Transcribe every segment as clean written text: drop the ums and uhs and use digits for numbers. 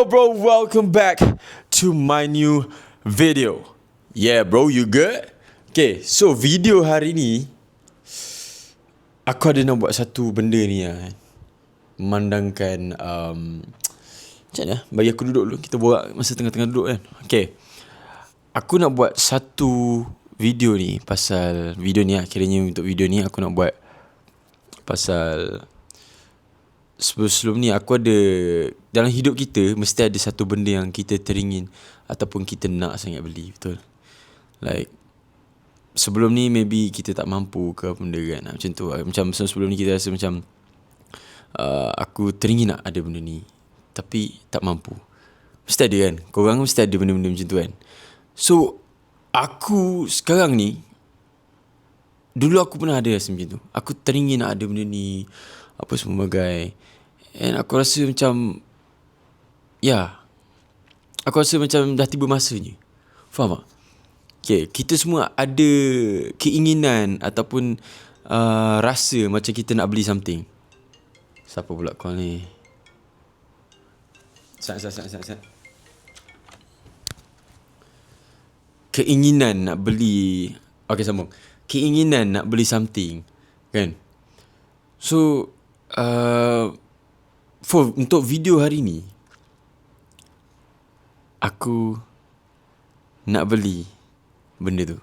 Yo bro, welcome back to my new video. Yeah bro, you good? Okay, so video hari ni aku ada nak buat satu benda ni lah. Memandangkan macam mana? Bagi aku duduk dulu. Kita buat masa tengah-tengah duduk kan. Okay, aku nak buat satu video ni. Pasal video ni lah, kiranya untuk video ni aku nak buat pasal sebelum ni aku ada, dalam hidup kita mesti ada satu benda yang kita teringin ataupun kita nak sangat beli, betul? Like sebelum ni maybe kita tak mampu ke benda kan, macam tu. Macam sebelum ni kita rasa macam aku teringin nak ada benda ni tapi tak mampu. Mesti ada kan, korang mesti ada benda-benda macam tu kan. So aku sekarang ni, dulu aku pernah ada rasa macam tu. Aku teringin nak ada benda ni, apa semua bagai. And aku rasa macam, aku rasa macam dah tiba masanya. Faham tak? Okay, kita semua ada keinginan ataupun rasa macam kita nak beli something. Siapa pula call ni? Sat. Keinginan nak beli, okay sambung. Keinginan nak beli something kan. So untuk video hari ni, aku nak beli benda tu.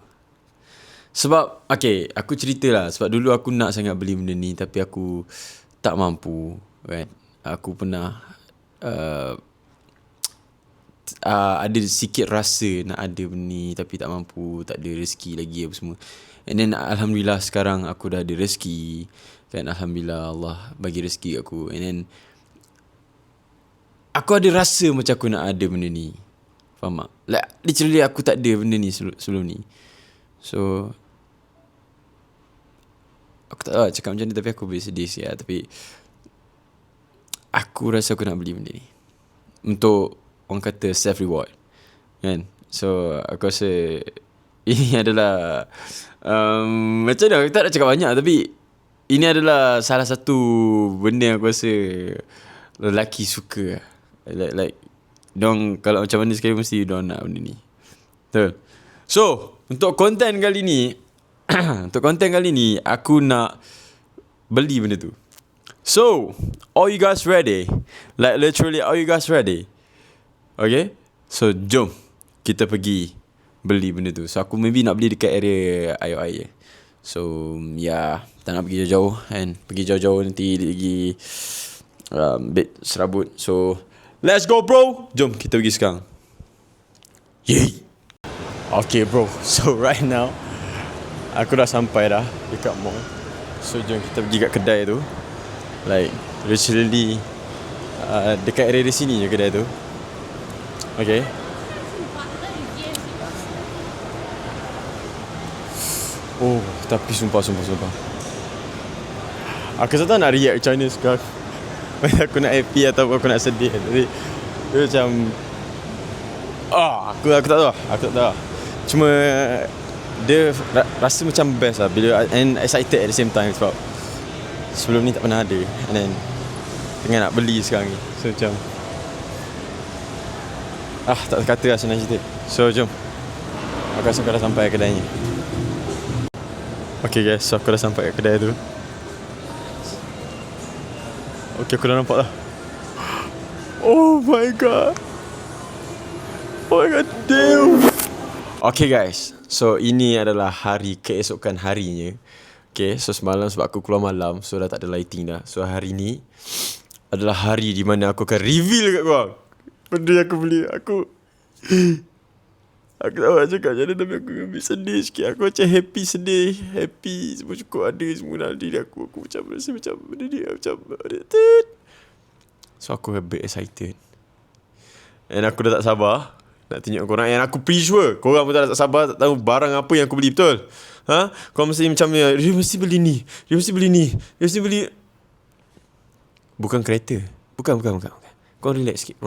Sebab okay, aku ceritalah. Sebab dulu aku nak sangat beli benda ni tapi aku tak mampu kan. Aku pernah ada sikit rasa nak ada benda ni tapi tak mampu, tak ada rezeki lagi apa semua. And then alhamdulillah sekarang aku dah ada rezeki kan. Alhamdulillah Allah bagi rezeki aku. And then aku ada rasa macam aku nak ada benda ni. Faham tak? Like literally aku tak ada benda ni sebelum ni. So aku tak tahu cakap macam ni tapi aku boleh sedih sikit lah. Tapi aku rasa aku nak beli benda ni untuk orang kata self reward kan. So aku rasa ini adalah macam mana, aku tak nak cakap banyak tapi ini adalah salah satu benda yang aku rasa lelaki suka. Like dong, kalau macam mana sekali mesti dong nak benda ni. Betul. So untuk konten kali ni aku nak beli benda tu. So are you guys ready? Like literally, are you guys ready? Okay, so jom kita pergi beli benda tu. So aku maybe nak beli dekat area IOI. So tak nak pergi jauh-jauh kan. Pergi jauh-jauh nanti lagi bit serabut. So let's go bro. Jom kita pergi sekarang. Yay. Okay bro, so right now aku dah sampai dah dekat mall. So jom kita pergi kat kedai tu. Like literally dekat area di sini je kedai tu. Okay. Oh, tapi sumpah. Aku tak tahu nak react macam mana sekarang. Aku nak happy atau aku nak sedih. Jadi dia macam aku tak tahu. Cuma dia rasa macam best lah bila, and excited at the same time sebab sebelum ni tak pernah ada. And then tengah nak beli sekarang ni. So macam tak terkata lah senang cerita. So jom. Aku rasa aku dah sampai kedai ni. Okay guys, so aku dah sampai kat kedai tu. Okay, aku dah nampak lah. Oh my god, damn. Okay guys, so ini adalah hari keesokan harinya. Okay, so semalam sebab aku keluar malam, so dah tak ada lighting dah. So hari ni adalah hari di mana aku akan reveal kat korang benda yang aku beli. Aku tak tahu nak cakap macam mana tapi aku ambil sedih sikit. Aku macam happy, sedih, happy, semua cukup ada semua dalam diri aku. Aku macam rasa macam benda ni macam so aku a bit excited. And aku dah tak sabar nak tunjuk korang. And aku pretty sure korang pun tak sabar tak tahu barang apa yang aku beli, betul? Korang mesti macam dia mesti beli ni, dia mesti beli. Bukan kereta. Bukan. Kau relax sikit.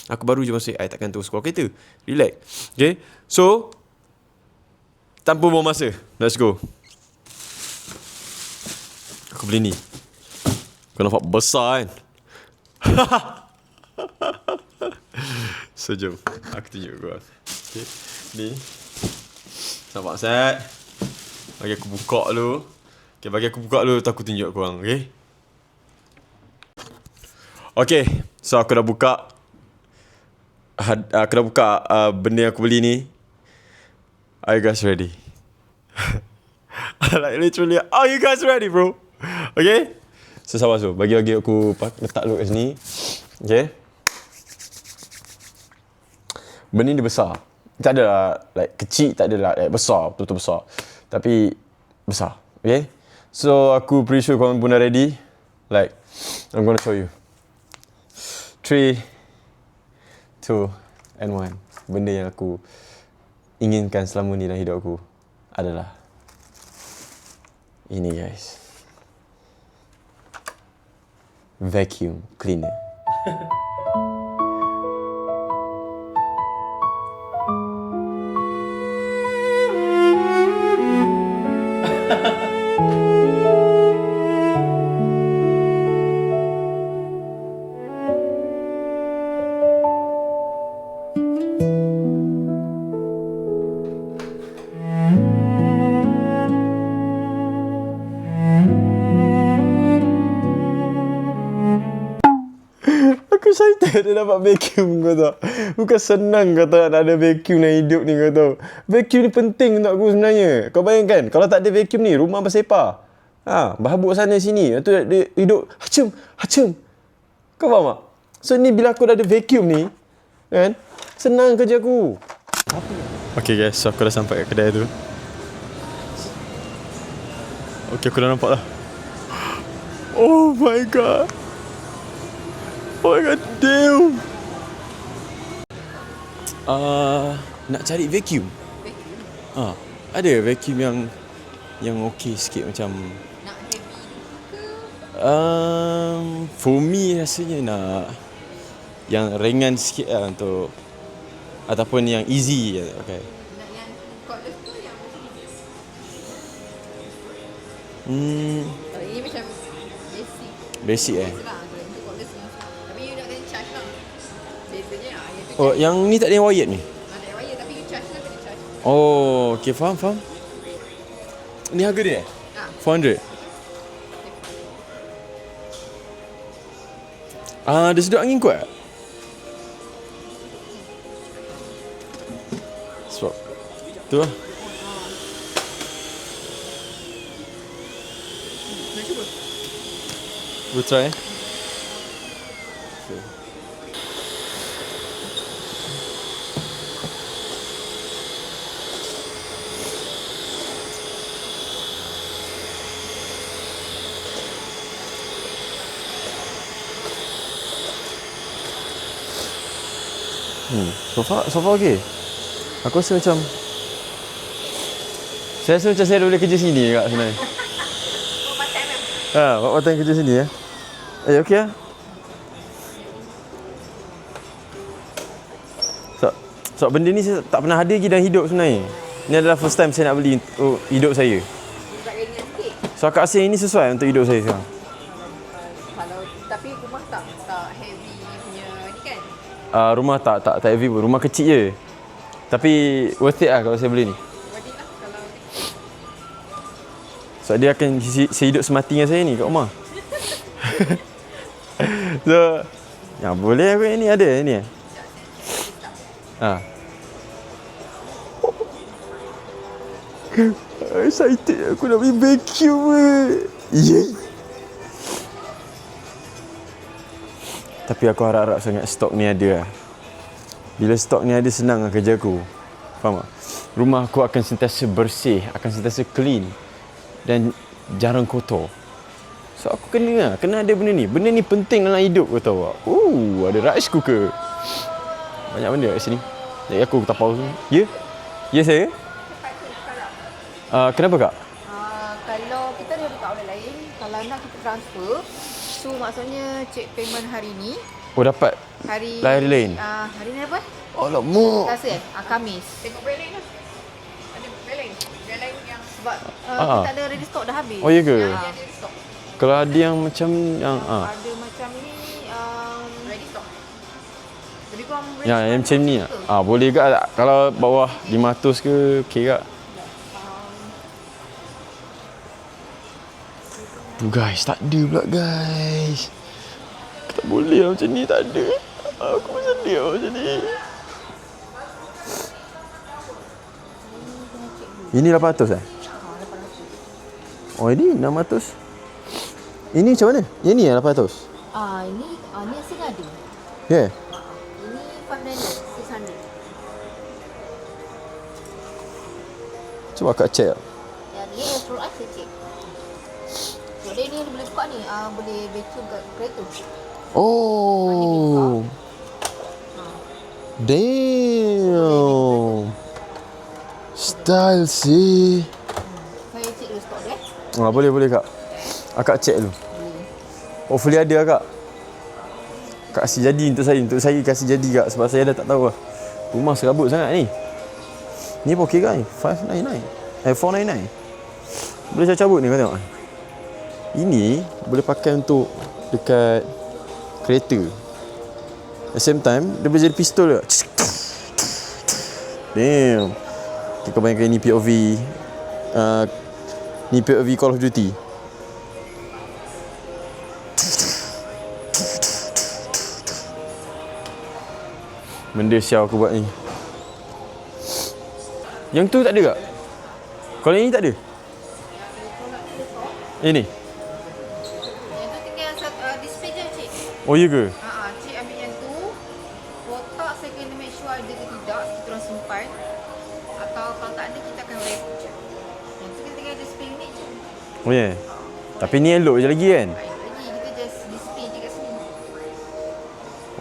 Aku baru je masuk, I takkan terus keluar kereta. Relax. Okay, so tanpa buang masa, let's go. Aku beli ni. Kau nampak besar kan? So jom aku tunjuk kau. Okay. Ni. Nampak set. Bagi aku buka dulu. Okay, bagi aku buka dulu tu aku tunjuk korang, okay? Okay, so aku dah buka. Aku dah buka benda yang aku beli ni. Are you guys ready? Like literally, are you guys ready, bro? Okay? So sabar so, bagi aku letak dulu kat sini. Okay? Benda ni besar. Tak adalah like kecil, tak adalah like besar, betul-betul besar. Tapi besar, okay? So aku pretty sure korang pun dah ready. Like, I'm gonna show you. 3, 2, and 1. Benda yang aku inginkan selama ni dalam hidup aku adalah ini, guys. Vacuum cleaner. Aku excited dia dapat vacuum, kau tahu. Bukan senang kau tahu nak ada vacuum dalam hidup ni, kau tahu. Vacuum ni penting untuk aku sebenarnya. Kau bayangkan, kalau tak ada vacuum ni, rumah bersepah. Berhabuk sana sini. Lepas tu dia hidup hacum. Kau faham tak? So ni bila aku dah ada vacuum ni, kan, senang kerja aku. Okay guys, so aku dah sampai kat kedai tu. Okay, aku dah nampak lah. Oh my god. Oh my god, damn. Nak cari vacuum? Ada vacuum yang okey sikit macam. Nak heavy ke? For me rasanya nak yang ringan sikit lah untuk, ataupun yang easy. Okay. Nak yang cordless tu yang macam Hmm, ini macam basic. basic Sebab untuk cordless ni. Tapi you nak kena charge lah. Biasanya yang tu Oh, yang ni tak ada yang wired ni? ada wire tapi you charge lah, kena charge. Oh, okay, faham. Ni harga dia? 400. Dia sedut angin kuat? Sebab tu lah. Nak cuba? We'll try. Okay. So far okay. Aku rasa macam, saya rasa macam saya dah boleh kerja sini kat sebenarnya. Oh, part-time lah. Buat part-time kerja sini ya. Okay lah. So benda ni saya tak pernah ada lagi dalam hidup sebenarnya. Ni adalah first time saya nak beli untuk hidup saya. Tak ringan sikit. So aku rasa ini sesuai untuk hidup saya sekarang. Kalau tapi rumah tak heavy punya ni kan. Rumah tak heavy pun. Rumah kecil je. Tapi worth it lah kalau saya beli ni. Wajib lah kalau So dia akan sehidup semati dengan saya ni kat rumah. So ya boleh aku yang ni ada ni. Excited aku nak beli vacuum. Yay. Tapi aku harap-harap sangat stok ni ada lah. Bila stok ni ada, senang lah kerja aku. Faham tak? Rumah aku akan sentiasa bersih, akan sentiasa clean dan jarang kotor. So aku kena ada benda ni. Benda ni penting dalam hidup, kau tahu tak? Ada rice cooker. Banyak benda kat sini. Jadi aku tapau semua. Ya? Ya saya? Kenapa kak? kalau kita ada buka outlet lain, kalau nak kita transfer, so maksudnya check payment hari ni. Oh dapat Hari lain. Hari ni apa? Alamak. Selasa Khamis. Tengok brand lain lah. Ada brand lain yang sebab kita tak ada ready stock dah habis. Oh, ya ke? Yang ada ready stock. Kalau ada yang macam yang Ada macam ni ready stock. Lebih kurang range Ya, yang macam ni. ke? Boleh ke tak? Kalau bawah 500 ke, okey ke? Tu guys, tak ada pula guys. Tak boleh lah macam ni, tak ada. Aku pun sedih lah macam ni. Ini 800 eh? Oh, ini 600. Ini macam mana? Yang ni 800? Ini asing ada. Ya? Yeah. Ini 500, 600. Cuba akak check. Yang ni Astro Ice saya cek. Jadi ni boleh buka ni, boleh vacuum kat kereta. Oh. Damn. Style sih. Saya cek dulu stok dia. Boleh kak. Akak check dulu. Boleh. Hopefully ada lah kak. Kak kasih jadi untuk saya. Untuk saya kasih jadi kak. Sebab saya dah tak tahu lah. Rumah serabut sangat ni. Ni pun okey kak ni. 499. Boleh saya cabut ni kau tengok. Ini boleh pakai untuk dekat kereta. At the same time, dia boleh jadi pistol juga. Damn. Kita bayangkan ni POV. Ni POV Call of Duty. Benda sial aku buat ni. Yang tu tak ada tak? Kalau yang ni tak ada? Ini? Yang tu tinggal display je cik. Oh ya ke? Cik ambil yang tu. Kotak saya kena make sure ada ke tidak. Kita orang simpan. Atau kalau tak ada kita akan wrap je. Yang tu kita tinggal display unit je. Oh ya. Yeah. Tapi ni elok je lagi kan? Lagi kita just display je kat sini.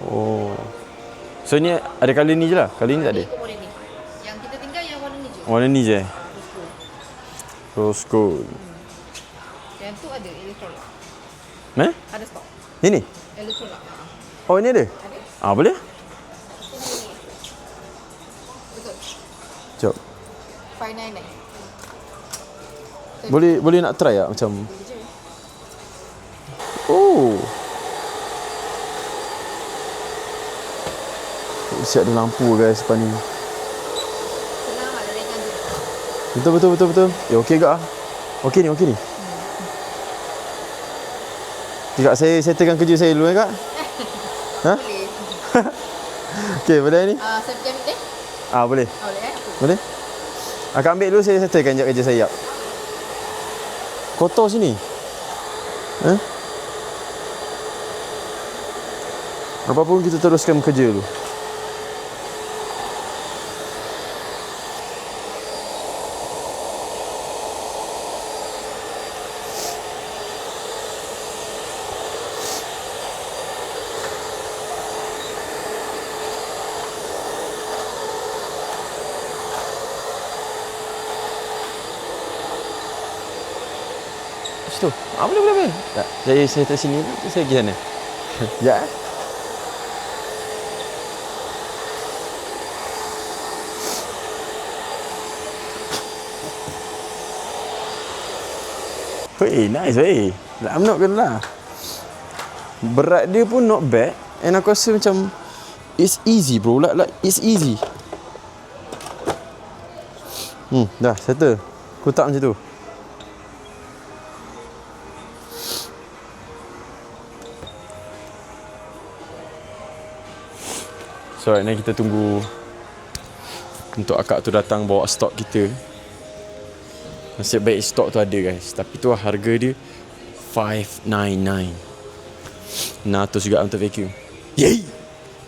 Oh. So ni ada colour ni je lah? Colour ni tak ada? Ikut model ni. Yang kita tinggal yang warna ni je. Warna ni je? Terus tu. Rose gold. Yang tu ada Electrolux. Ada stok. Ini? Electrolux. Oh ni ada? Ada. Boleh? Betul. Jom. 599. Boleh nak try tak macam? Boleh je. Oh. Siap ada lampu guys depan ni. Senang lah, ringan je. Betul. Ya okey ke ah? Okey ni. Kak, saya settlekan kerja saya dulu kak. Ha? Boleh. Okey, boleh ni? Saya pergi ambil teh? Boleh. Boleh Boleh? Akak ambil dulu, saya settlekan jap kerja saya. Kotor sini. Apapun kita teruskan kerja dulu. Situ. Boleh. Tak, saya tak sini, saya pergi sana. Ya. Weh, nice weh. I'm not gonna lah. Berat dia pun not bad. And aku rasa macam it's easy bro. Like it's easy. Dah settle. Kotak macam tu. So right now kita tunggu untuk akak tu datang bawa stok kita. Nasib baik stok tu ada guys. Tapi tu harga dia 599. 600 juga untuk vacuum. Yay!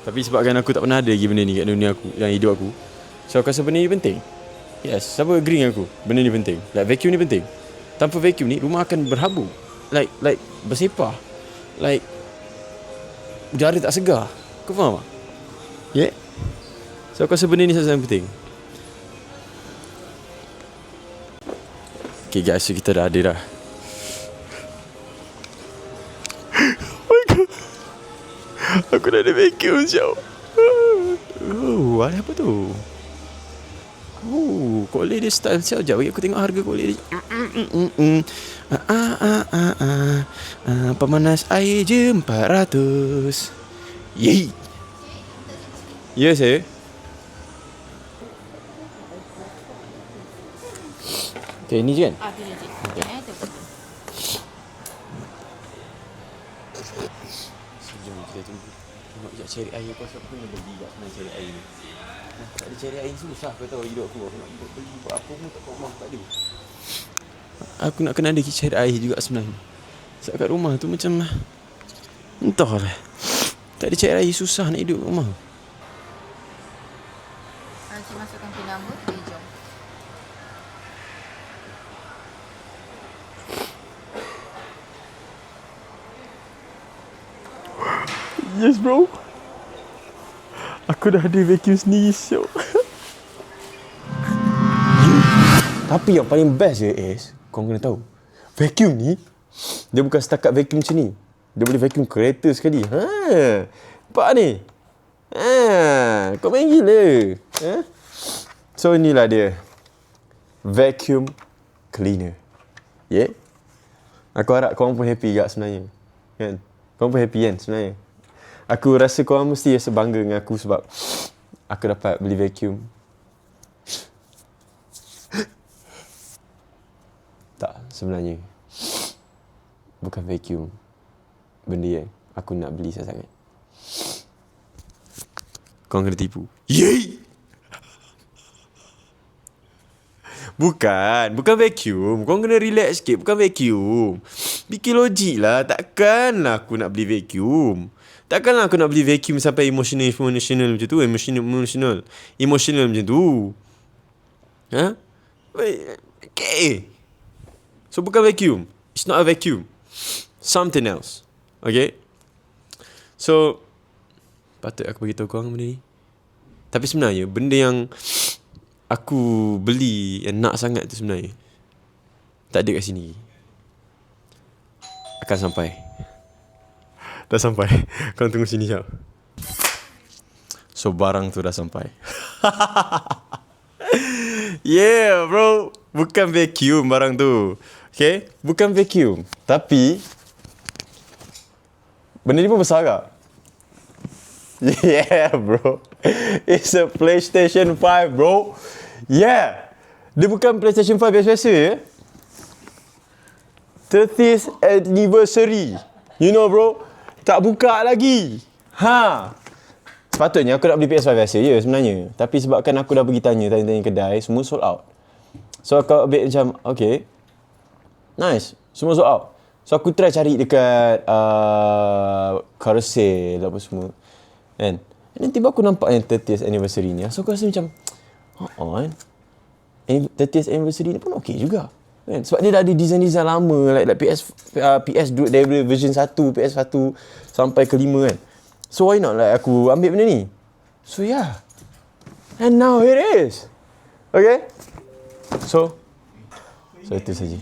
Tapi sebabkan aku tak pernah ada lagi benda ni kat dunia aku, yang hidup aku. So aku rasa benda ni penting. Yes, siapa agree dengan aku? Benda ni penting. Like vacuum ni penting. Tanpa vacuum ni rumah akan berhabuk. Like bersepah. Like udara tak segar. Kau faham tak? Yeah. So aku rasa benda ni sangat penting. Okay guys, so kita dah ada dah. Oh my god. Aku dah ada vacuum siap. Oh, ada apa tu? Oh, kolej dia style siap. Sekejap bagi aku tengok harga kolej dia. Pemanas air je 400. Yeay. Ya saya. Okay, ni je kan? Tu je. Tu. Sejam kita tunggu. Tengok sekejap cari air. Pasal aku nak beli kat sana cari air ni. Tak ada cari air susah kau tahu hidup aku. Aku nak beli buat apa pun tak rumah tak ada. Aku nak kena ada cari air juga sebenarnya. Sebab kat rumah tu macam entahlah. Tak ada cari air susah nak hidup kat rumah. Cik masukkan pin number. Okay, jom. Yes bro. Aku dah ada vacuum sendiri syok. Tapi yang paling best je is, kau kena tahu, vacuum ni dia bukan setakat vacuum macam ni. Dia boleh vacuum kereta sekali. Nampak ni? Kau main gila. So inilah dia, vacuum cleaner. Yeah. Aku harap korang pun happy juga sebenarnya. Kan? Korang pun happy kan sebenarnya. Aku rasa korang mesti rasa bangga dengan aku sebab aku dapat beli vacuum. Tak, sebenarnya bukan vacuum benda yang aku nak beli sangat. Korang kena tipu. Yeay! Bukan vacuum. Korang kena relax sikit. Bukan vacuum. Fikir logik lah. Takkanlah aku nak beli vacuum. Takkanlah aku nak beli vacuum sampai emotional macam tu. Emotional macam tu. Okay. So bukan vacuum. It's not a vacuum. Something else. Okay. So patut aku beritahu korang benda ni. Tapi sebenarnya benda yang aku beli yang nak sangat tu sebenarnya tak ada kat sini. Akan sampai. Dah sampai. Korang tunggu sini jap. So barang tu dah sampai. Yeah bro. Bukan vacuum barang tu. Okay. Bukan vacuum. Tapi benda ni pun besar agak. Yeah bro. It's a PlayStation 5 bro. Yeah. Dia bukan PlayStation 5 biasa-biasa ya. 30th anniversary. You know bro. Tak buka lagi. Sepatutnya aku nak beli PS5 biasa je sebenarnya. Tapi sebabkan aku dah pergi tanya kedai, semua sold out. So aku ambil macam, okay, nice, semua sold out. So aku try cari dekat Carousel apa semua kan. And tiba aku nampak yang 30th anniversary ni. So aku rasa macam kan, 30th anniversary ni pun okay juga kan? Sebab dia dah ada design-design lama, like PS dari version 1, PS1 sampai ke 5 kan. So why not like aku ambil benda ni. So yeah, and now it is. Okay. So itu saja.